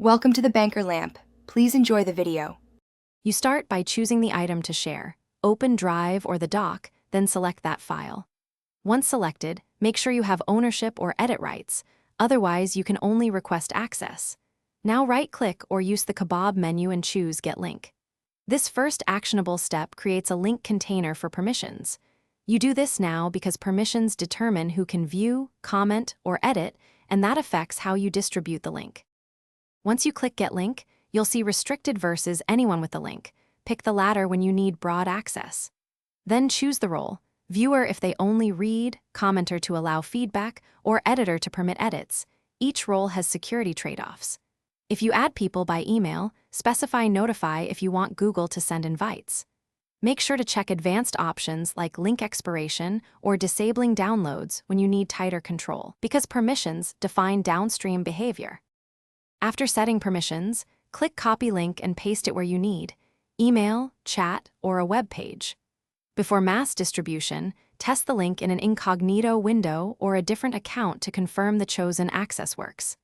Welcome to the Banker Lamp. Please enjoy the video. You start by choosing the item to share. Open Drive or the dock, then select that file. Once selected, make sure you have ownership or edit rights, otherwise you can only request access. Now right-click or use the kebab menu and choose Get Link. This first actionable step creates a link container for permissions. You do this now because permissions determine who can view, comment, or edit, and that affects how you distribute the link. Once you click Get Link, you'll see restricted versus anyone with the link. Pick the latter when you need broad access. Then choose the role, viewer if they only read, commenter to allow feedback, or editor to permit edits. Each role has security trade-offs. If you add people by email, specify Notify if you want Google to send invites. Make sure to check advanced options like link expiration or disabling downloads when you need tighter control, because permissions define downstream behavior. After setting permissions, click Copy Link and paste it where you need, email, chat, or a web page. Before mass distribution, test the link in an incognito window or a different account to confirm the chosen access works.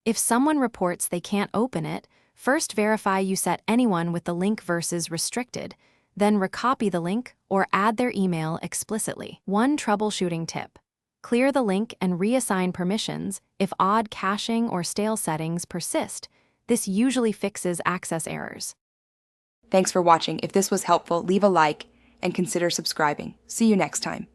If someone reports they can't open it, first verify you set anyone with the link versus restricted, then recopy the link or add their email explicitly. One troubleshooting tip: clear the link and reassign permissions if odd caching or stale settings persist. This usually fixes access errors. Thanks for watching. If this was helpful, leave a like and consider subscribing. See you next time.